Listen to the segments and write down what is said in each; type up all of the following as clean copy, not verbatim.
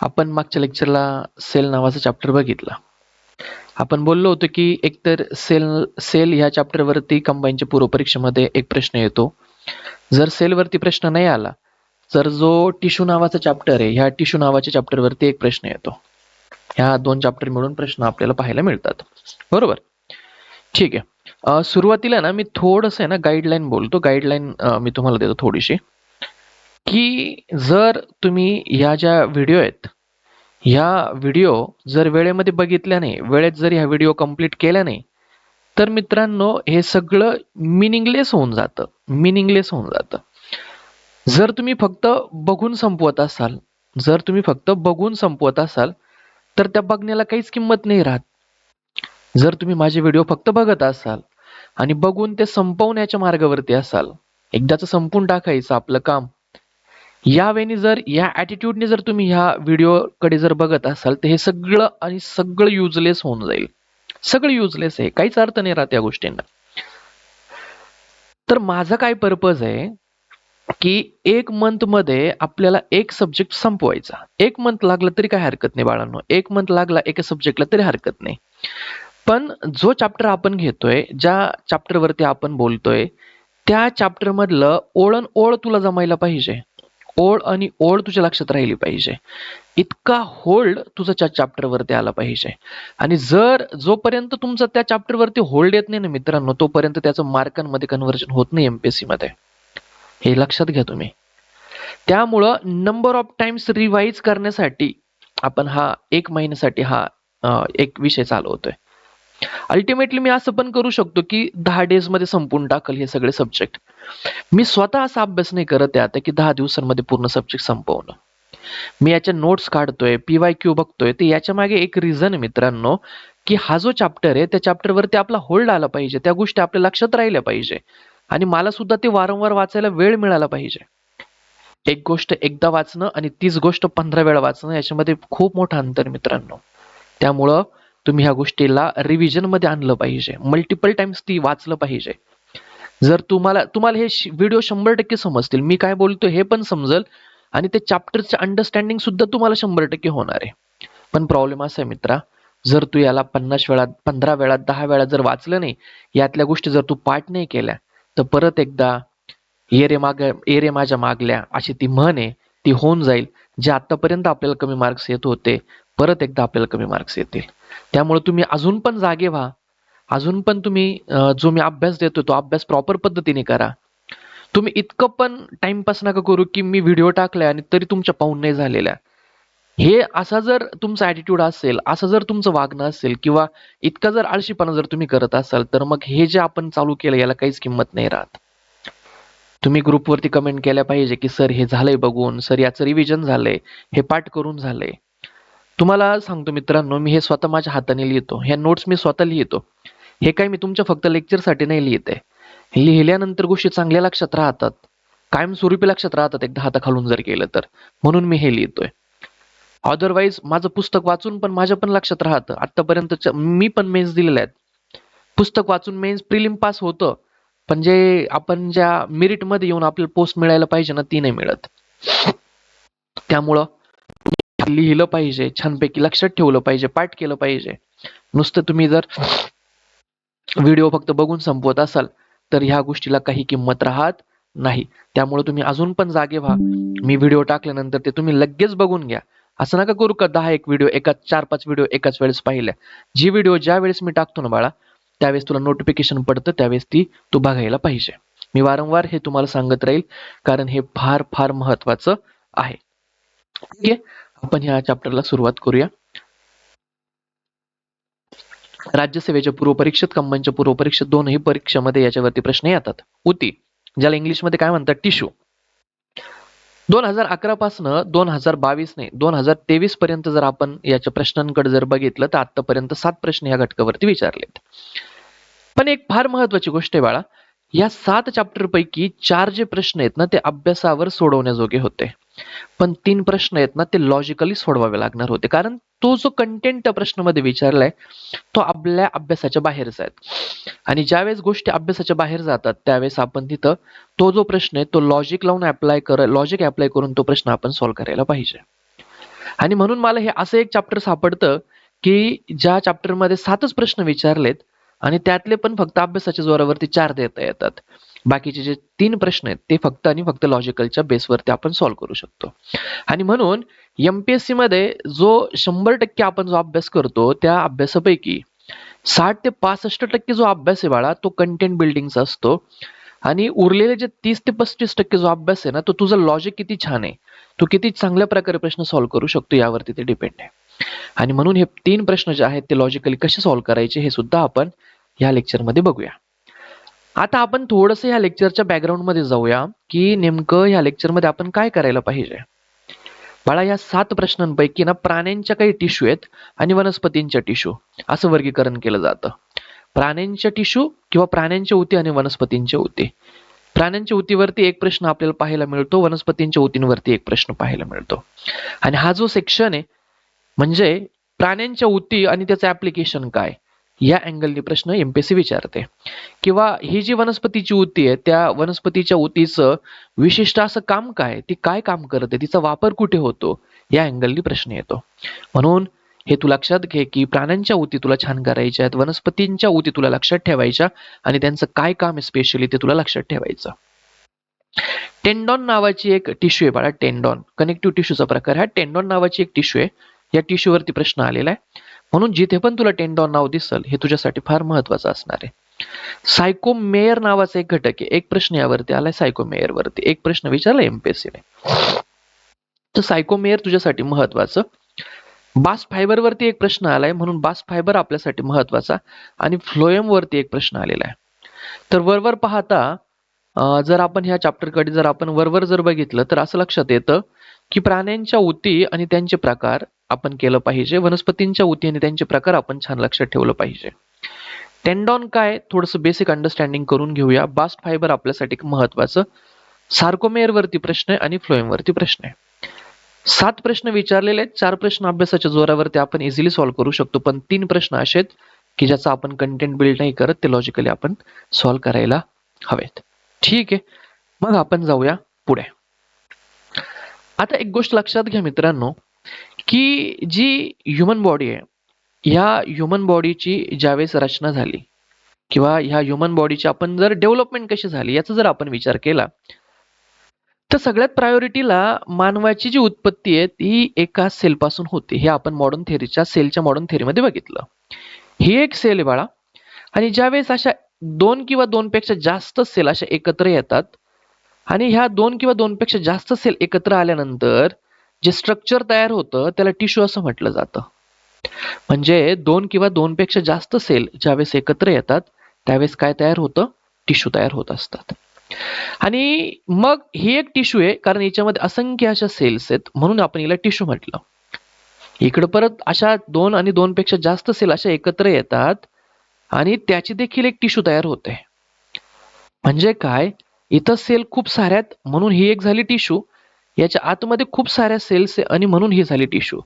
आपण मागच्या लेक्चरला सेल नावाचा चॅप्टर बघितला. आपण बोललो होतो की एकतर सेल ह्या चॅप्टरवरती कंबाईनच्या पूर्वपरीक्षेमध्ये एक प्रश्न येतो. जर सेलवरती प्रश्न नाही आला तर जो टिश्यू नावाचा चॅप्टर आहे, ह्या टिश्यू नावाच्या चॅप्टरवरती एक प्रश्न येतो. ह्या दोन चॅप्टर मिळून प्रश्न आपल्याला पाहायला मिळतात. बरोबर, ठीक आहे. सुरुवातीला ना मी थोडंसं आहे ना गाईडलाईन बोलतो. गाईडलाईन मी तुम्हाला देतो थोडीशी, की जर तुम्ही ह्या ज्या व्हिडिओ आहेत, ह्या व्हिडिओ जर वेळेमध्ये बघितल्या नाही, वेळेत जर ह्या व्हिडिओ कंप्लीट केल्या नाही, तर मित्रांनो हे सगळं मिनिंगलेस होऊन जातं. मिनिंगलेस होऊन जातं. जर तुम्ही फक्त बघून संपवत असाल, जर तुम्ही फक्त बघून संपवत असाल, तर त्या बघण्याला काहीच किंमत नाही राहत. जर तुम्ही माझे व्हिडिओ फक्त बघत असाल आणि बघून ते संपवण्याच्या मार्गावरती असाल, एकदाच संपून टाकायचं आपलं काम, यावेळी जर या ॲटिट्यूडने जर तुम्ही ह्या व्हिडिओकडे जर बघत असाल, तर हे सगळं आणि सगळं युजलेस होऊन जाईल. सगळं युजलेस आहे, काहीच अर्थ नाही राहत या गोष्टींना. तर माझा काय पर्पज आहे, की 1 मंथ मध्ये आपल्याला एक सब्जेक्ट संपवायचा. 1 मंथ लागला तरी काय हरकत नाही बाळांनो. 1 मंथ लागला एका सब्जेक्टला तरी हरकत नाही. पण जो चॅप्टर आपण घेतोय, ज्या चॅप्टरवरती आपण बोलतोय, त्या चॅप्टर मधलं ओळण तुला जमायला पाहिजे. ओळ आणि ओळ तुझ्या लक्षात राहिली पाहिजे. इतका होल्ड तुझा त्या चॅप्टरवरती आला पाहिजे. आणि जर जोपर्यंत तुमचा त्या चॅप्टरवरती होल्ड येत नाही ना मित्रांनो, तोपर्यंत त्याचं मार्कांमध्ये कन्व्हर्जन होत नाही एमपीएससी मध्ये. हे लक्षात घ्या तुम्ही. त्यामुळं नंबर ऑफ टाइम्स रिवाइज करण्यासाठी आपण हा 1 महिन्यासाठी हा एक विषय चालवतोय. अल्टिमेटली मी असं पण करू शकतो की 10 डेज मध्ये संपून टाकल हे सगळे सब्जेक्ट. मी स्वतः असा अभ्यास नाही करत आहे आता की 10 दिवसांमध्ये पूर्ण सब्जेक्ट संपवणं. मी याच्या नोट्स काढतोय, PYQ बघतोय. तर याच्या मागे एक रिझन आहे मित्रांनो, की हा जो चॅप्टर आहे त्या चॅप्टरवरती आपला होल्ड आला पाहिजे. त्या गोष्टी आपल्या लक्षात राहिल्या पाहिजे. आणि मला सुद्धा ते वारंवार वाचायला वेळ मिळाला पाहिजे. एक गोष्ट एकदा वाचणं आणि तीच गोष्ट 15 वेळा वाचणं याच्यामध्ये खूप मोठं अंतर आहे मित्रांनो. त्यामुळं तुम्ही ह्या गोष्टीला रिव्हिजन मध्ये आणलं पाहिजे. मल्टिपल टाइम्स ती वाचलं पाहिजे. जर तुम्हाला तुम्हाला हे व्हिडिओ 100% समजतील. मी काय बोलतोय हे पण समजल आणि ते चॅप्टरचं अंडरस्टँडिंग सुद्धा तुम्हाला 100% होणार आहे. पण प्रॉब्लेम असा आहे मित्रा, जर तू याला 50 वेळा, 15 वेळा, 10 वेळा जर वाचलं नाही, यातल्या गोष्टी जर तू पाठ नाही केल्या, तर परत एकदा ये रे माझ्या मागल्या अशी ती म्हण आहे, ती होऊन जाईल. जे आतापर्यंत आपल्याला कमी मार्क्स येत होते, परत एकदा आपल्याला कमी मार्क्स येतील. त्यामुळे तुम्ही अजून पण जागे व्हा. अजून पण तुम्ही जो मी अभ्यास देतो तो अभ्यास प्रॉपर पद्धतीने करा. तुम्ही इतकं पण टाइमपास नका करू की मी व्हिडिओ टाकलाय आणि तरी तुमच्या पाहून नाही झालेल्या. हे असा जर तुमचा ॲटिट्यूड असेल, असं जर तुमचं वागणं असेल किंवा इतका जर आळशीपणा जर तुम्ही करत असाल, तर मग हे जे आपण चालू केलं याला काहीच किंमत नाही राहत. तुम्ही ग्रुपवरती कमेंट केल्या पाहिजे की सर हे झालंय बघून, सर याचं रिव्हिजन झालंय, हे पाठ करून झालंय. तुम्हाला सांगतो मित्रांनो, मी हे स्वतः माझ्या हाताने लिहितो. ह्या नोट्स मी स्वतः लिहितो. हे काय मी तुमच्या फक्त लेक्चरसाठी नाही लिहित आहे. लिहिल्यानंतर गोष्टी चांगल्या लक्षात राहतात. कायमस्वरूपी लक्षात राहतात एकदा हाताखालून जर केलं तर. म्हणून मी हे लिहितोय. अदरवाईज माझं पुस्तक वाचून पण माझ्या पण लक्षात राहतं. आतापर्यंत मी पण मेन्स दिलेल्या आहेत. पुस्तक वाचून मेन्स प्रिलिम पास होतं. पण जे आपण ज्या मेरिटमध्ये येऊन आपल्याला पोस्ट मिळायला पाहिजे ना, ती नाही मिळत. त्यामुळं लिहिलं पाहिजे, छानपैकी लक्षात ठेवलं पाहिजे, पाठ केलं पाहिजे. नुसतं तुम्ही जर व्हिडिओ फक्त बघून संपवत असाल, तर ह्या गोष्टीला काही किंमत राहत नाही. त्यामुळे तुम्ही अजून पण जागे व्हा. मी व्हिडिओ टाकल्यानंतर ते तुम्ही लगेच बघून घ्या. असं नका करू का 10 एक व्हिडिओ एकाच 4-5 व्हिडिओ एकाच वेळेस पाहिल्या. जी व्हिडिओ ज्या वेळेस मी टाकतो ना बाळा, त्यावेळेस तुला नोटिफिकेशन पडतं, त्यावेळेस ती तू बघायला पाहिजे. मी वारंवार हे तुम्हाला सांगत राहील, कारण हे फार फार महत्वाचं आहे. ठीक आहे, आपण ह्या चॅप्टरला सुरुवात करूया. राज्यसेवेच्या पूर्वपरीक्षेत, कंबाईनच्या पूर्वपरीक्षेत दोनही परीक्षेमध्ये याच्यावरती प्रश्न येतात. उती, ज्याला इंग्लिशमध्ये काय म्हणतात, टिश्यू. 2011 पासनं 2022 नाही 2023 पर्यंत जर आपण याच्या प्रश्नांकडे जर बघितलं तर आतापर्यंत 7 प्रश्न या घटकावरती विचारलेत. पण एक फार महत्वाची गोष्ट आहे बाळा, या 7 चॅप्टर पैकी 4 जे प्रश्न आहेत ना ते अभ्यासावर सोडवण्याजोगे होते. पण 3 प्रश्न आहेत ना ते लॉजिकली सोडवावे लागणार होते. कारण तो जो कंटेंट त्या प्रश्नामध्ये विचारलाय तो आपल्या अभ्यासाच्या बाहेरचा आहे. आणि ज्यावेळेस गोष्टी अभ्यासाच्या बाहेर जातात त्यावेळेस आपण तिथं तो जो प्रश्न आहे तो लॉजिक लावून लॉजिक अप्लाय करून तो प्रश्न आपण सॉल्व्ह करायला पाहिजे. आणि म्हणून मला हे असं एक चॅप्टर सापडतं की ज्या चॅप्टरमध्ये 7च प्रश्न विचारलेत आणि त्यातले पण फक्त अभ्यासाच्या जोरावरती 4 देता येतात. बाकीचे जे 3 प्रश्न आहेत ते फक्त आणि फक्त लॉजिकलच्या बेसवरती आपण सॉल्व्ह करू शकतो. आणि म्हणून एमपीएससी मध्ये जो 100% आपण जो अभ्यास करतो त्या अभ्यासापैकी 60 ते 65% जो अभ्यास आहे बाळा तो कंटेंट बिल्डिंगचा असतो. आणि उरलेले जे 30 ते 35% जो अभ्यास आहे ना तो तुझं लॉजिक किती छान आहे, तू किती चांगल्या प्रकारे प्रश्न सॉल्व्ह करू शकतो यावरती ते डिपेंड आहे. आणि म्हणून हे 3 प्रश्न जे आहेत ते लॉजिकली कसे सॉल्व्ह करायचे हे सुद्धा आपण या लेक्चरमध्ये बघूया. आता आपण थोडंसं ह्या लेक्चरच्या बॅकग्राऊंडमध्ये जाऊया की नेमकं ह्या लेक्चरमध्ये आपण काय करायला पाहिजे. बाळा या 7 प्रश्नांपैकी ना प्राण्यांच्या काही टिश्यू आहेत आणि वनस्पतींच्या टिश्यू असं वर्गीकरण केलं जातं. प्राण्यांच्या टिश्यू किंवा प्राण्यांच्या ऊती आणि वनस्पतींच्या ऊती. प्राण्यांच्या ऊतीवरती एक प्रश्न आपल्याला पाहायला मिळतो, वनस्पतींच्या ऊतींवरती एक प्रश्न पाहायला मिळतो. आणि हा जो सेक्शन आहे म्हणजे प्राण्यांच्या ऊती आणि त्याचं ऍप्लिकेशन काय या अँगलने प्रश्न एमपीएससी विचारते. किंवा ही जी वनस्पतीची ऊती आहे त्या वनस्पतीच्या ऊतीचं विशिष्ट असं काम काय, ती काय काम करते, तिचा वापर कुठे होतो या अँगलने प्रश्न येतो. म्हणून हे तू लक्षात घे की प्राण्यांच्या ऊती तुला छान करायच्या आहेत, वनस्पतींच्या ऊती तुला लक्षात ठेवायच्या आणि त्यांचं काय काम आहे स्पेशली ते तुला लक्षात ठेवायचं. टेंडॉन नावाची एक टिश्यू आहे बाळा, टेंडॉन कनेक्टिव्ह टिश्यूचा प्रकार. हा टेंडॉन नावाची एक टिश्यू आहे. या टिश्यूवरती प्रश्न आलेला आहे. म्हणून जिथे पण तुला टेंडॉन नाव दिसल हे तुझ्यासाठी फार महत्वाचं असणार आहे. सायकोमेयर नावाचा एक घटक आहे. एक प्रश्न यावरती आलाय सायकोमेयर वरती, एक प्रश्न विचारला एमपीएससीने. तर सायकोमेयर तुझ्यासाठी महत्वाचं. बास्ट फायबर वरती एक प्रश्न आलाय म्हणून बास्ट फायबर आपल्यासाठी महत्वाचा. आणि फ्लोएम वरती एक प्रश्न आलेला आहे. तर वरवर पाहता जर आपण ह्या चॅप्टरकडे जर आपण वरवर जर बघितलं तर असं लक्षात येतं की प्राण्यांच्या ऊती आणि त्यांचे प्रकार आपण केलं पाहिजे, वनस्पतींच्या ऊती आणि त्यांचे प्रकार आपण छान लक्षात ठेवलं पाहिजे. टेंडॉन काय थोडंसं बेसिक अंडरस्टँडिंग करून घेऊया. बास्ट फायबर आपल्यासाठी महत्वाचं. सार्कोमेयर वरती प्रश्न आहे आणि फ्लोएम वरती प्रश्न आहे. 7 प्रश्न विचारलेले आहेत. 4 प्रश्न अभ्यासाच्या जोरावरती आपण इझिली सॉल्व्ह करू शकतो, पण 3 प्रश्न असे आहेत की ज्याचा आपण कंटेंट बिल्ड नाही करत, ते लॉजिकली आपण सॉल्व्ह करायला हवेत. ठीक आहे, मग आपण जाऊया पुढे. आता एक गोष्ट लक्षात घ्या मित्रांनो की जी ह्युमन बॉडी आहे ह्या ह्युमन बॉडीची ज्यावेळेस रचना झाली किंवा ह्या ह्युमन बॉडीची आपण जर डेव्हलपमेंट कशी झाली याचा जर आपण विचार केला तर सगळ्यात प्रायोरिटीला मानवाची जी उत्पत्ती आहे ती एका सेलपासून होते. हे आपण मॉडर्न थेअरीच्या सेलच्या मॉडर्न थेअरीमध्ये बघितलं. ही एक सेल आहे बाळा आणि ज्यावेळेस अशा 2 किंवा 2 पेक्षा जास्त सेल अशा एकत्र येतात आणि ह्या 2 किंवा 2 पेक्षा जास्त सेल एकत्र आल्यानंतर जे स्ट्रक्चर तयार होतं त्याला टिश्यू असं म्हटलं जातं. म्हणजे 2 किंवा 2 पेक्षा जास्त सेल ज्यावेळेस एकत्र येतात त्यावेळेस काय तयार होतं, टिश्यू तयार होत असतात. आणि मग ही एक टिश्यू आहे कारण याच्यामध्ये असंख्य अशा सेल्स आहेत म्हणून आपण हिला टिश्यू म्हटलं. इकडे परत अशा 2 आणि 2 पेक्षा जास्त सेल अशा एकत्र येतात आणि त्याची देखील एक टिश्यू तयार होते. म्हणजे काय, इथं सेल खूप साऱ्यात म्हणून ही एक झाली टिश्यू, याच्या आतमध्ये खूप साऱ्या सेल्स आहे आणि म्हणून ही झाली टिश्यू.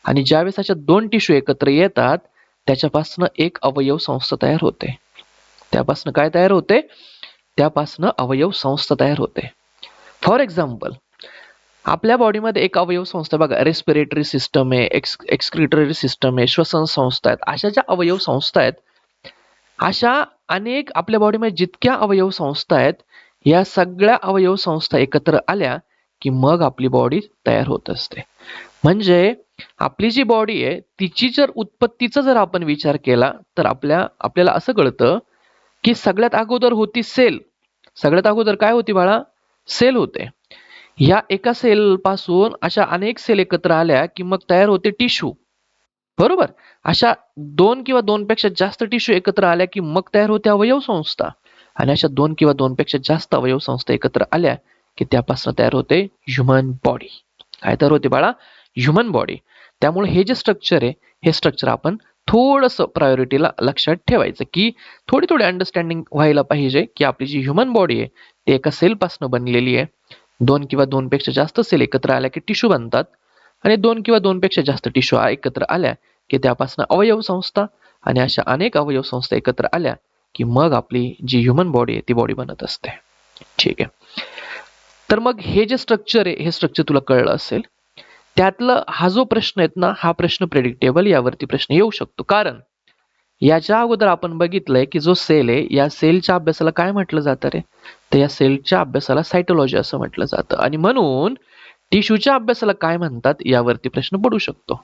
आणि ज्यावेळेस अशा 2 टिश्यू एकत्र येतात त्याच्यापासून एक अवयव संस्था तयार होते. त्यापासून काय तयार होते, त्यापासून अवयव संस्था तयार होते. फॉर एक्झाम्पल आपल्या बॉडीमध्ये एक अवयव संस्था बघा, रेस्पिरेटरी सिस्टम आहे, एक्सक्रिटरी सिस्टम आहे, श्वसन संस्था आहेत. अशा ज्या अवयव संस्था आहेत अशा अनेक आपल्या बॉडीमध्ये जितक्या अवयव संस्था आहेत या सगळ्या अवयव संस्था एकत्र आल्या की मग आपली बॉडी तयार होत असते. म्हणजे आपली जी बॉडी आहे तिची जर उत्पत्तीचा जर आपण विचार केला तर आपल्याला असं कळतं की सगळ्यात अगोदर होती सेल. सगळ्यात अगोदर काय होती बाळा, सेल होते. या एका सेल पासून अशा अनेक सेल एकत्र आल्या की मग तयार होते टिश्यू, बरोबर. अशा 2 किंवा 2 पेक्षा जास्त टिश्यू एकत्र आल्या की मग तयार होते अवयव संस्था आणि अशा 2 किंवा 2 पेक्षा जास्त अवयव संस्था एकत्र आल्या की त्यापासून तयार होते ह्युमन बॉडी. काय तयार होते बाळा, ह्युमन बॉडी. त्यामुळे हे जे स्ट्रक्चर आहे हे स्ट्रक्चर आपण थोडंसं प्रायोरिटीला लक्षात ठेवायचं की थोडी अंडरस्टँडिंग व्हायला पाहिजे की आपली जी ह्युमन बॉडी आहे ती एका सेलपासून बनलेली आहे. 2 किंवा 2 पेक्षा जास्त सेल एकत्र आल्या की टिश्यू बनतात आणि 2 किंवा 2 पेक्षा जास्त टिश्यू एकत्र आल्या की त्यापासून अवयव संस्था आणि अशा अनेक अवयव संस्था एकत्र आल्या की मग आपली जी ह्युमन बॉडी आहे ती बॉडी बनत असते. ठीक आहे, तर मग हे जे स्ट्रक्चर आहे हे स्ट्रक्चर तुला कळलं असेल. त्यातलं हा जो प्रश्न आहेत ना, हा प्रश्न प्रेडिक्टेबल, यावरती प्रश्न येऊ शकतो. कारण याच्या अगोदर आपण बघितलंय की जो सेल आहे, या सेलच्या अभ्यासाला काय म्हटलं जातं रे? तर या सेलच्या अभ्यासाला सायटोलॉजी असं म्हटलं जातं. आणि म्हणून टिश्यूच्या अभ्यासाला काय म्हणतात यावरती प्रश्न पडू शकतो.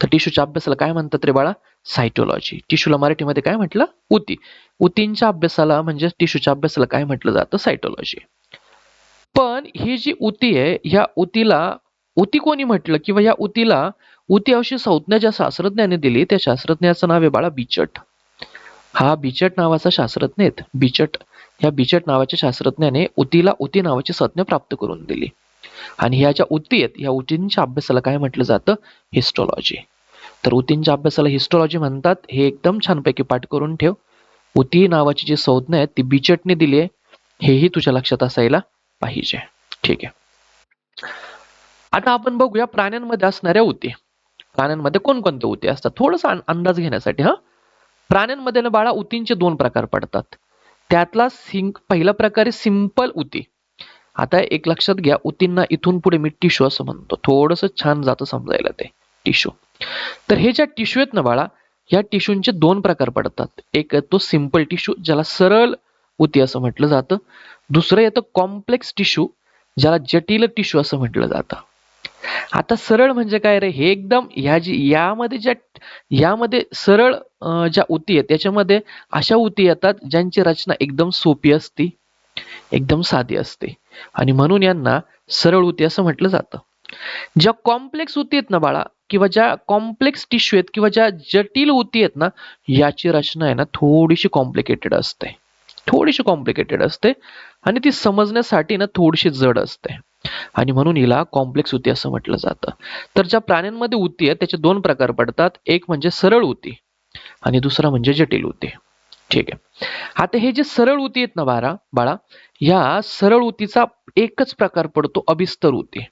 तर टिश्यूच्या अभ्यासाला काय म्हणतात रे बाळा? सायटोलॉजी. टिश्यूला मराठीमध्ये काय म्हटलं? ऊती. ऊतींच्या अभ्यासाला म्हणजे टिश्यूच्या अभ्यासाला काय म्हटलं जातं? सायटोलॉजी. पण ही जी ऊती आहे, ह्या ऊतीला ऊती कोणी म्हटलं किंवा या ऊतीला ऊती अशी संज्ञा ज्या शास्त्रज्ञाने दिली, त्या शास्त्रज्ञाचं नाव आहे बाळा बिचट. हा बिचट नावाचा शास्त्रज्ञ आहेत. बिचट, या बिचट नावाच्या शास्त्रज्ञाने ऊतीला ऊती नावाची संज्ञा प्राप्त करून दिली. आणि ह्या ज्या ऊती आहेत, या ऊतींच्या अभ्यासाला काय म्हटलं जातं? हिस्टोलॉजी. तर ऊतींच्या अभ्यासाला हिस्टोलॉजी म्हणतात. हे एकदम छानपैकी पाठ करून ठेव. ऊती नावाची जी संज्ञा आहे ती बिचटने दिली आहे, हेही तुझ्या लक्षात असायला पाहिजे. ठीक आहे. आता आपण बघूया प्राण्यांमध्ये असणाऱ्या ऊती. प्राण्यांमध्ये कोणकोणत्या ऊती असतात, थोडासा अंदाज घेण्यासाठी. हा, प्राण्यांमध्ये ना बाळा ऊतींचे दोन प्रकार पडतात. त्यातला पहिला प्रकार आहे सिंपल ऊती. आता एक लक्षात घ्या, ऊतींना इथून पुढे मी टिश्यू असं म्हणतो, थोडंसं छान जातं समजायला ते टिश्यू. तर हे ज्या टिश्यू आहेत ना बाळा, या टिश्यूंचे दोन प्रकार पडतात. एक तो सिंपल टिश्यू, ज्याला सरळ ऊती असं म्हटलं जातं. दुसरं येतं कॉम्प्लेक्स टिश्यू, ज्याला जटिल टिश्यू असं म्हटलं जातं. आता सरळ म्हणजे काय रे? हे एकदम यामध्ये सरळ ज्या ऊती आहेत त्याच्यामध्ये अशा ऊती येतात ज्यांची रचना एकदम सोपी असते, एकदम साधी असते, आणि म्हणून यांना सरळ ऊती असं म्हटलं जातं. ज्या कॉम्प्लेक्स ऊती आहेत ना बाळा, किंवा ज्या कॉम्प्लेक्स टिश्यू आहेत किंवा ज्या जटिल ऊती आहेत ना, याची रचना आहे ना थोडीशी कॉम्प्लिकेटेड असते, थोडीशी कॉम्प्लिकेटेड असते, आणि ती समजण्यासाठी ना थोडीशी जड असते, आणि म्हणून हिला कॉम्प्लेक्स ऊती असं म्हटलं जातं. तर ज्या प्राण्यांमध्ये ऊती आहेत त्याचे दोन प्रकार पडतात. एक म्हणजे सरळ ऊती आणि दुसरा म्हणजे जटिल ऊती. ठीक आहे. आता हे जे सरळ ऊती आहेत ना बाळा, या सरळ ऊतीचा एकच प्रकार पडतो, अभिस्तर ऊती.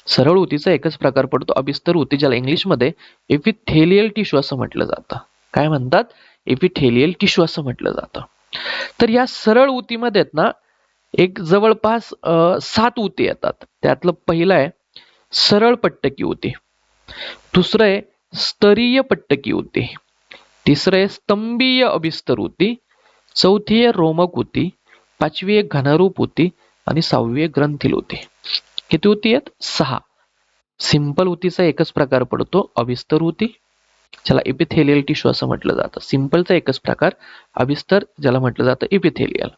सरळ ऊतीचा एकच प्रकार पडतो, अभिस्तर ऊती, ज्याला इंग्लिशमध्ये एपिथेलियल टिश्यू असं म्हटलं जातं. काय म्हणतात? एपिथेलियल टिश्यू असं म्हटलं जातं. तर या सरळ ऊतीमध्ये आहेत ना एक जवळपास 7 ऊती येतात. त्यातलं पहिलं आहे सरळ पट्टकी ऊती, दुसरं आहे स्तरीय पट्टकी ऊती, तिसरं आहे स्तंभीय अभिस्तर ऊती, चौथी आहे रोमक ऊती, पाचवी आहे घनरूप ऊती, आणि सहावी आहे ग्रंथील ऊती. किती ऊती आहेत? 6. सिंपल ऊतीचा एकच प्रकार पडतो, अभिस्तर ऊती, ज्याला एपिथेलियल टिश्यू असं म्हटलं जातं. सिंपलचा एकच प्रकार अभिस्तर, ज्याला म्हटलं जातं एपिथेलियल.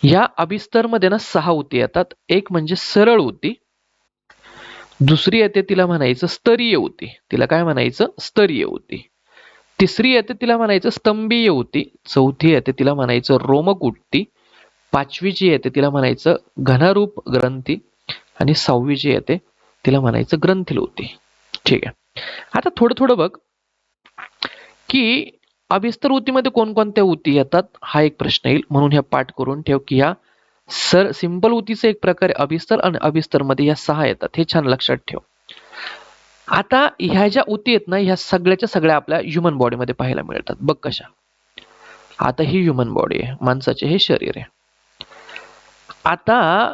या अभिस्तर मध्ये ना 6 ऊती येतात. एक म्हणजे सरळ ऊती, दुसरी येते तिला म्हणायचं स्तरीय ऊती, तिला काय म्हणायचं? स्तरीय ऊती. तिसरी येते तिला म्हणायचं स्तंभीय ऊती, चौथी येते तिला म्हणायचं रोमक ऊती, पाचवी जी येते तिला म्हणायचं घनरूप ग्रंथी, आणि सहावी जी येते तिला म्हणायचं ग्रंथील ऊती. ठीक आहे. आता थोडं थोडं बघ की अभिस्तर ऊतीमध्ये कोणकोणत्या ऊती येतात, हा एक प्रश्न येईल, म्हणून ह्या पाठ करून ठेव की या सिंपल ऊतीचा एक प्रकारे अभिस्तर, आणि अभिस्तर मध्ये या 6 येतात, हे छान लक्षात ठेव. आता ह्या ज्या ऊती आहेत ना, ह्या सगळ्याच्या सगळ्या आपल्या ह्युमन बॉडीमध्ये पाहायला मिळतात. बघ कशा. आता ही ह्युमन बॉडी आहे, माणसाचे हे शरीर आहे. आता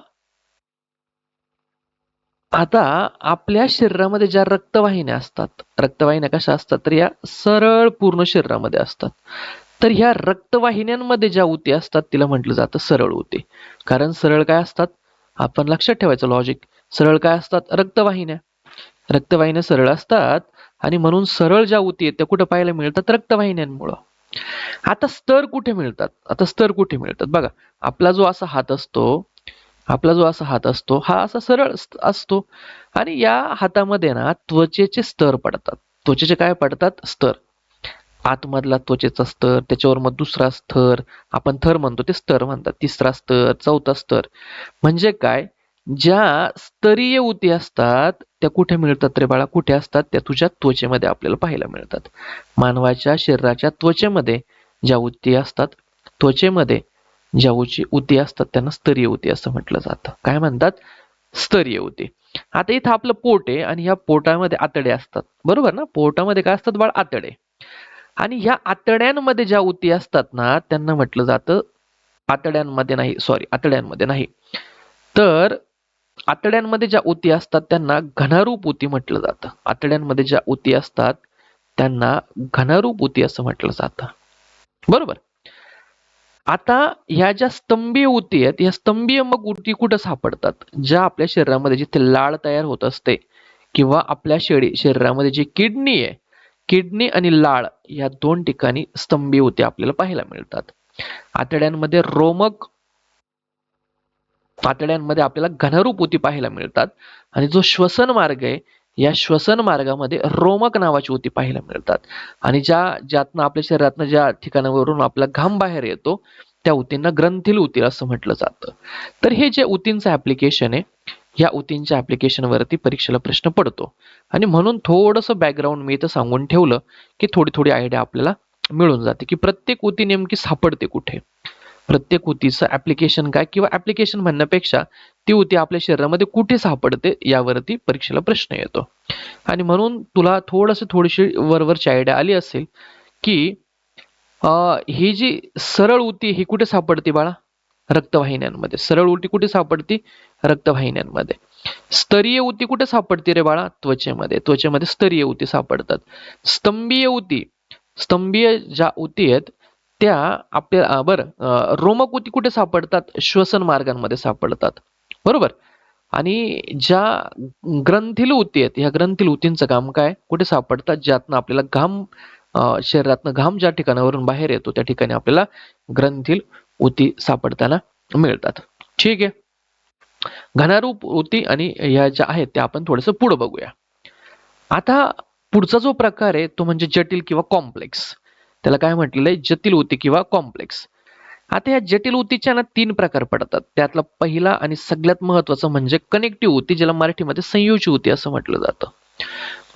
आता आपल्या शरीरामध्ये ज्या रक्तवाहिन्या असतात, रक्तवाहिन्या कशा असतात? तर या सरळ पूर्ण शरीरामध्ये असतात. तर ह्या रक्तवाहिन्यांमध्ये ज्या ऊती असतात तिला म्हटलं जातं सरळ ऊती. कारण सरळ काय असतात? आपण लक्षात ठेवायचं लॉजिक. सरळ काय असतात? रक्तवाहिन्या. रक्तवाहिन्या सरळ असतात, आणि म्हणून सरळ ज्या ऊती आहेत त्या कुठे पाहायला मिळतात? रक्तवाहिन्यांमुळं. आता स्तर कुठे मिळतात? आता स्तर कुठे मिळतात बघा. आपला जो असा हात असतो, हा असा सरळ असतो, आणि या हातामध्ये ना त्वचेचे स्तर पडतात. त्वचेचे काय पडतात? स्तर. आतमधला त्वचेचा स्तर, त्याच्यावर मग दुसरा स्तर, आपण थर म्हणतो ते स्तर म्हणतात, तिसरा स्तर, चौथा स्तर. म्हणजे काय? ज्या स्तरीय ऊती असतात त्या कुठे मिळतात रे बाळा? कुठे असतात? त्या तुझ्या त्वचेमध्ये आपल्याला पाहायला मिळतात. मानवाच्या शरीराच्या त्वचेमध्ये ज्या ऊती असतात, त्वचेमध्ये ज्या ऊती असतात त्यांना स्तरीय ऊती असं म्हटलं जातं. काय म्हणतात? स्तरीय ऊती. आता इथं आपलं पोट आहे, आणि ह्या पोटामध्ये आतडे असतात, बरोबर ना? पोटामध्ये काय असतात बाळ? आतडे. आणि ह्या आतड्यांमध्ये ज्या ऊती असतात ना त्यांना म्हटलं जातं, आतड्यांमध्ये नाही, तर आतड्यांमध्ये ज्या ऊती असतात त्यांना घनरूप ऊती म्हटलं जातं. आतड्यांमध्ये ज्या ऊती असतात त्यांना घनरूप ऊती असं म्हटलं जातं. बरोबर. आता ह्या ज्या स्तंभीय ऊती आहेत, या स्तंभीय मग ऊती कुठं सापडतात? ज्या आपल्या शरीरामध्ये जिथे लाळ तयार होत असते किंवा आपल्या शरीरामध्ये जी किडनी आहे, किडनी आणि लाळ या दोन ठिकाणी स्तंभीय ऊती आपल्याला पाहायला मिळतात. आतड्यांमध्ये रोमक, आतड्यांमध्ये आपल्याला घनरूप ऊती पाहायला मिळतात आणि जो श्वसन मार्ग आहे, या श्वसन मार्गामध्ये रोमक नावाची ऊती पाहायला मिळतात आणि ज्यातनं आपल्या शरीरातनं ज्या ठिकाणावरून आपला घाम बाहेर येतो त्या ऊतींना ग्रंथील ऊती असं म्हटलं जातं. तर हे जे ऊतींचं ऍप्लिकेशन आहे, या ऊतींच्या ऍप्लिकेशन वरती परीक्षेला प्रश्न पडतो आणि म्हणून थोडंसं बॅकग्राऊंड मी इथं सांगून ठेवलं की थोडी थोडी आयडिया आपल्याला मिळून जाते की प्रत्येक ऊती नेमकी सापडते कुठे, प्रत्येक ऊतीचं ऍप्लिकेशन काय, किंवा ऍप्लिकेशन म्हणण्यापेक्षा ती ऊती आपल्या शरीरामध्ये कुठे सापडते यावरती परीक्षेला प्रश्न येतो. आणि म्हणून तुला थोडीशी वरवरची आयडिया आली असेल की ही जी सरळ ऊती ही कुठे सापडते बाळा? रक्तवाहिन्यांमध्ये. सरळ ऊती कुठे सापडते? रक्तवाहिन्यांमध्ये. स्तरीय ऊती कुठे सापडते रे बाळा? त्वचेमध्ये. त्वचेमध्ये स्तरीय ऊती सापडतात. स्तंभीय ऊती, स्तंभीय ज्या ऊती आहेत त्या आपल्या रोमक ऊती कुठे सापडतात? श्वसन मार्गांमध्ये सापडतात. बरोबर. आणि ज्या ग्रंथील ऊती आहेत, ह्या ग्रंथील ऊतींचं काम काय? कुठे सापडतात? ज्यातनं आपल्याला घाम, शरीरातनं घाम ज्या ठिकाणावरून बाहेर येतो त्या ठिकाणी आपल्याला ग्रंथील ऊती सापडताना मिळतात. ठीक आहे. घनरूप ऊती आणि ह्या ज्या आहेत त्या आपण थोडंसं पुढे बघूया. आता पुढचा जो प्रकार आहे तो म्हणजे जटिल किंवा कॉम्प्लेक्स. त्याला काय म्हटलेलं आहे? जटिल ऊती किंवा कॉम्प्लेक्स. आता या जटिल ऊतीच्या ना 3 प्रकार पडतात. त्यातला पहिला आणि सगळ्यात महत्वाचं म्हणजे कनेक्टिव्ह ऊती, ज्याला मराठीमध्ये संयोजी ऊती असं म्हटलं जातं.